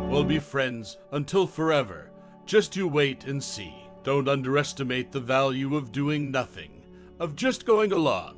We'll be friends until forever. Just you wait and see. Don't underestimate the value of doing nothing, of just going along,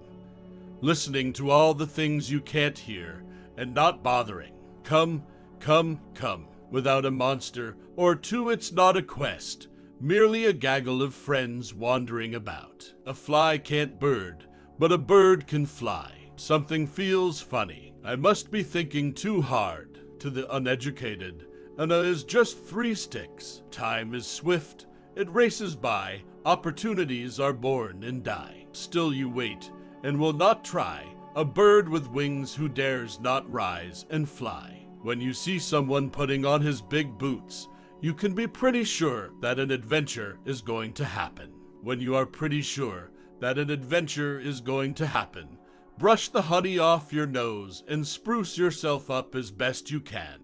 listening to all the things you can't hear, and not bothering. Come, come, come. Without a monster or two, it's not a quest, merely a gaggle of friends wandering about. A fly can't bird, but a bird can fly. Something feels funny. I must be thinking too hard. To the uneducated, and is just 3 sticks. Time is swift. It races by. Opportunities are born and die. Still you wait, and will not try. A bird with wings who dares not rise and fly. When you see someone putting on his big boots, you can be pretty sure that an adventure is going to happen. When you are pretty sure that an adventure is going to happen, brush the honey off your nose and spruce yourself up as best you can,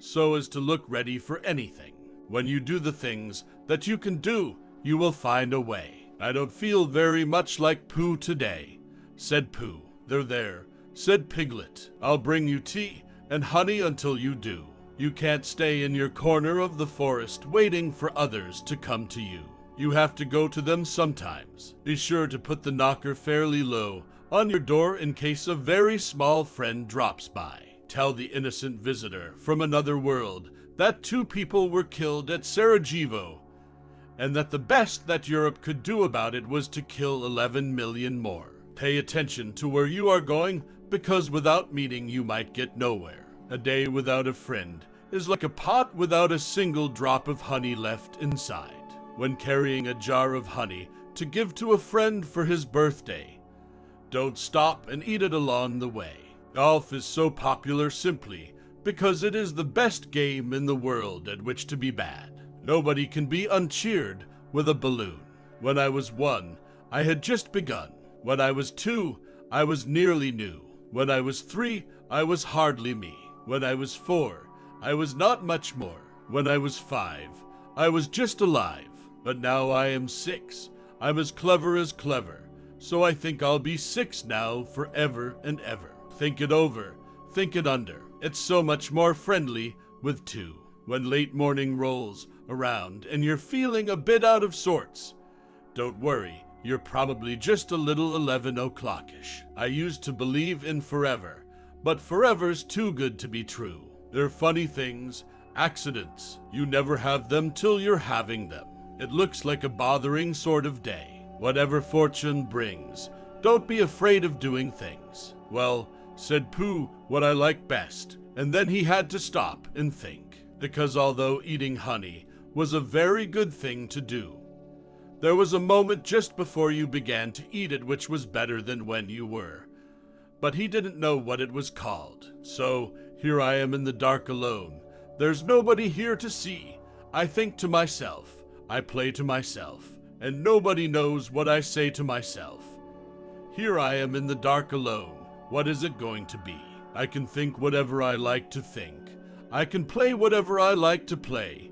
so as to look ready for anything. When you do the things that you can do, you will find a way. I don't feel very much like Pooh today, said Pooh. They're there, said Piglet. I'll bring you tea and honey until you do. You can't stay in your corner of the forest waiting for others to come to you. You have to go to them sometimes. Be sure to put the knocker fairly low on your door in case a very small friend drops by. Tell the innocent visitor from another world that 2 people were killed at Sarajevo, and that the best that Europe could do about it was to kill 11 million more. Pay attention to where you are going, because without meaning you might get nowhere. A day without a friend is like a pot without a single drop of honey left inside. When carrying a jar of honey to give to a friend for his birthday, don't stop and eat it along the way. Golf is so popular simply because it is the best game in the world at which to be bad. Nobody can be uncheered with a balloon. When I was 1, I had just begun. When I was 2, I was nearly new. When I was 3, I was hardly me. When I was 4, I was not much more. When I was 5, I was just alive. But now I am 6. I'm as clever, so I think I'll be 6 now forever and ever. Think it over, think it under. It's so much more friendly with 2. When late morning rolls around and you're feeling a bit out of sorts, don't worry. You're probably just a little 11 o'clockish. I used to believe in forever, but forever's too good to be true. They're funny things, accidents. You never have them till you're having them. It looks like a bothering sort of day. Whatever fortune brings, don't be afraid of doing things. Well, said Pooh, what I like best, and then he had to stop and think, because although eating honey was a very good thing to do, there was a moment just before you began to eat it which was better than when you were. But he didn't know what it was called. So, here I am in the dark alone. There's nobody here to see. I think to myself. I play to myself. And nobody knows what I say to myself. Here I am in the dark alone. What is it going to be? I can think whatever I like to think. I can play whatever I like to play.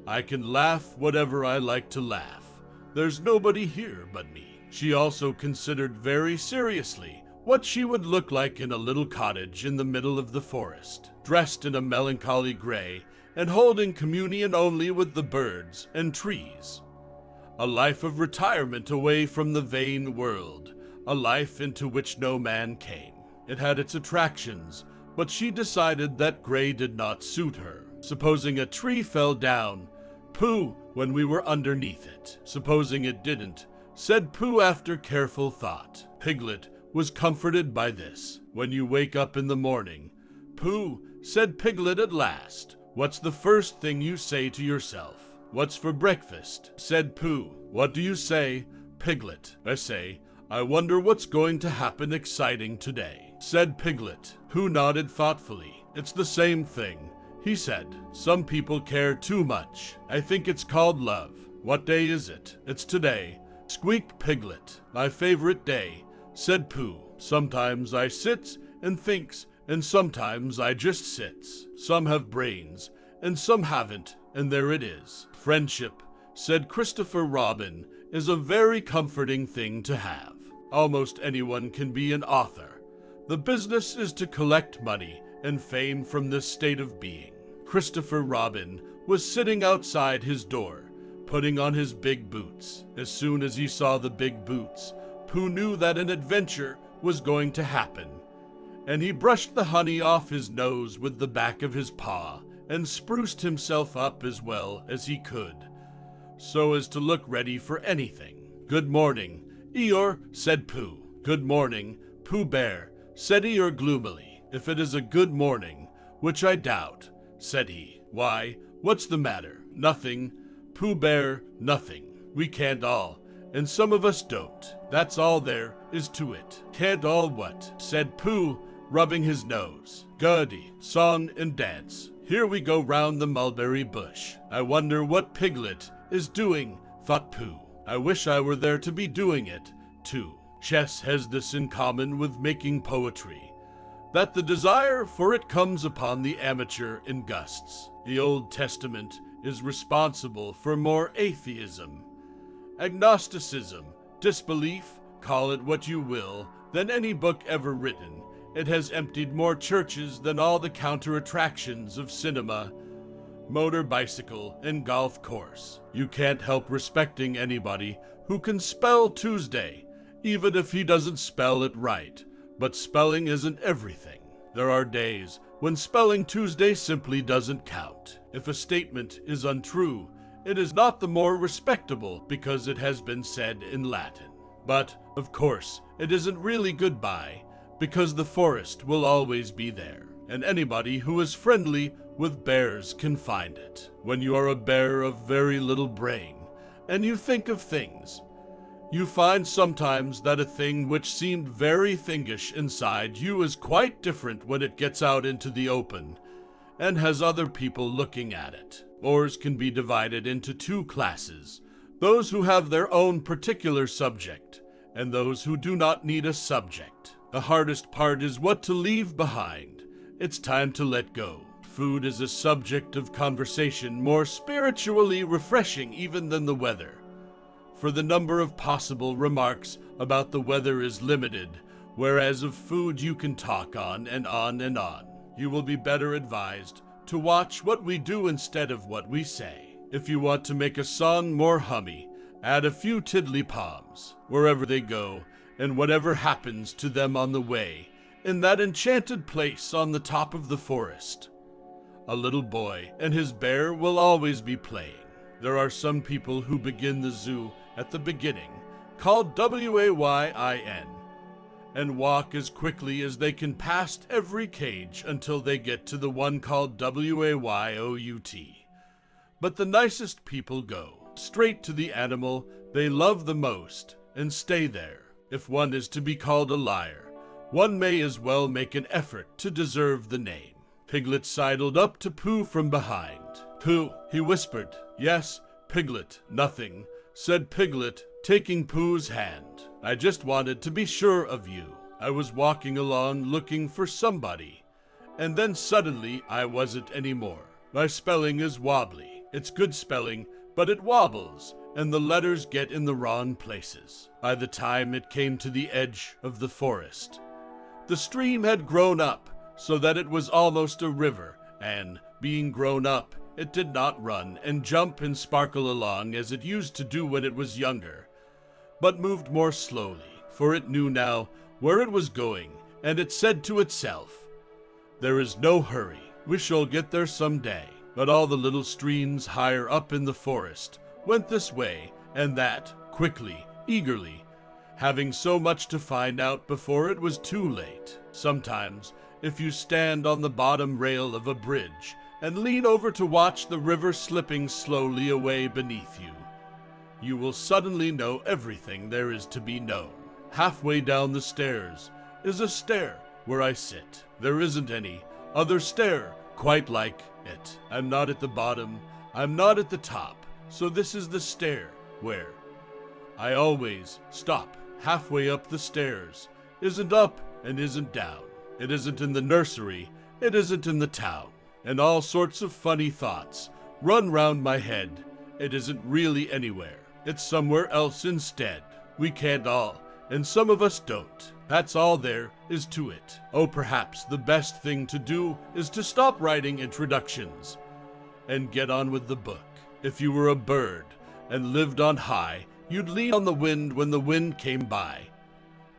I can laugh whatever I like to laugh. There's nobody here but me. She also considered very seriously what she would look like in a little cottage in the middle of the forest, dressed in a melancholy gray and holding communion only with the birds and trees. A life of retirement away from the vain world, a life into which no man came. It had its attractions, but she decided that gray did not suit her. Supposing a tree fell down, Pooh, when we were underneath it. Supposing it didn't, said Pooh after careful thought. Piglet was comforted by this. When you wake up in the morning, Pooh, said Piglet at last, what's the first thing you say to yourself? What's for breakfast? Said Pooh. What do you say? Piglet. I say, I wonder what's going to happen exciting today. Said Piglet, who nodded thoughtfully. It's the same thing. He said, some people care too much. I think it's called love. What day is it? It's today. Squeaked Piglet. My favorite day, said Pooh. Sometimes I sits and thinks, and sometimes I just sits. Some have brains, and some haven't, and there it is. Friendship, said Christopher Robin, is a very comforting thing to have. Almost anyone can be an author. The business is to collect money and fame from this state of being. Christopher Robin was sitting outside his door, putting on his big boots. As soon as he saw the big boots, Pooh knew that an adventure was going to happen, and he brushed the honey off his nose with the back of his paw and spruced himself up as well as he could, so as to look ready for anything. "Good morning, Eeyore," said Pooh. "Good morning, Pooh Bear," said Eeyore gloomily. "If it is a good morning, which I doubt," said he. "Why, what's the matter?" "Nothing, Pooh Bear, nothing. We can't all, and some of us don't. That's all there is to it." "Can't all what?" said Pooh, rubbing his nose. "Goody, song and dance. Here we go round the mulberry bush. I wonder what Piglet is doing," thought Pooh. "I wish I were there to be doing it, too." Chess has this in common with making poetry, that the desire for it comes upon the amateur in gusts. The Old Testament is responsible for more atheism, agnosticism, disbelief, call it what you will, than any book ever written. It has emptied more churches than all the counter-attractions of cinema, motor bicycle, and golf course. You can't help respecting anybody who can spell Tuesday, even if he doesn't spell it right. But spelling isn't everything. There are days when spelling Tuesday simply doesn't count. If a statement is untrue, it is not the more respectable because it has been said in Latin. But, of course, it isn't really goodbye, because the forest will always be there, and anybody who is friendly with bears can find it. When you are a bear of very little brain, and you think of things, you find sometimes that a thing which seemed very thingish inside you is quite different when it gets out into the open and has other people looking at it. Boars can be divided into two classes: those who have their own particular subject, and those who do not need a subject. The hardest part is what to leave behind. It's time to let go. Food is a subject of conversation more spiritually refreshing even than the weather, for the number of possible remarks about the weather is limited, whereas of food you can talk on and on and on. You will be better advised to watch what we do instead of what we say. If you want to make a song more hummy, add a few tiddly palms wherever they go, and whatever happens to them on the way, in that enchanted place on the top of the forest. A little boy and his bear will always be playing. There are some people who begin the zoo at the beginning, called WAYIN, and walk as quickly as they can past every cage until they get to the one called WAYOUT. But the nicest people go straight to the animal they love the most and stay there. If one is to be called a liar, one may as well make an effort to deserve the name. Piglet sidled up to Pooh from behind. "Pooh," he whispered. "Yes, Piglet, nothing," said Piglet, taking Pooh's hand. "I just wanted to be sure of you. I was walking along looking for somebody, and then suddenly I wasn't anymore. My spelling is wobbly. It's good spelling, but it wobbles, and the letters get in the wrong places." By the time it came to the edge of the forest, the stream had grown up so that it was almost a river, and, being grown up, it did not run and jump and sparkle along as it used to do when it was younger, but moved more slowly, for it knew now where it was going, and it said to itself, "There is no hurry. We shall get there some day." But all the little streams higher up in the forest went this way and that, quickly, eagerly, having so much to find out before it was too late. Sometimes, if you stand on the bottom rail of a bridge and lean over to watch the river slipping slowly away beneath you, you will suddenly know everything there is to be known. Halfway down the stairs is a stair where I sit. There isn't any other stair quite like it. I'm not at the bottom, I'm not at the top, so this is the stair where I always stop. Halfway up the stairs isn't up and isn't down. It isn't in the nursery, it isn't in the town. And all sorts of funny thoughts run round my head. It isn't really anywhere. It's somewhere else instead. We can't all, and some of us don't. That's all there is to it. Oh, perhaps the best thing to do is to stop writing introductions and get on with the book. If you were a bird and lived on high, you'd lean on the wind when the wind came by.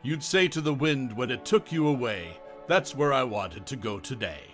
You'd say to the wind when it took you away, "That's where I wanted to go today."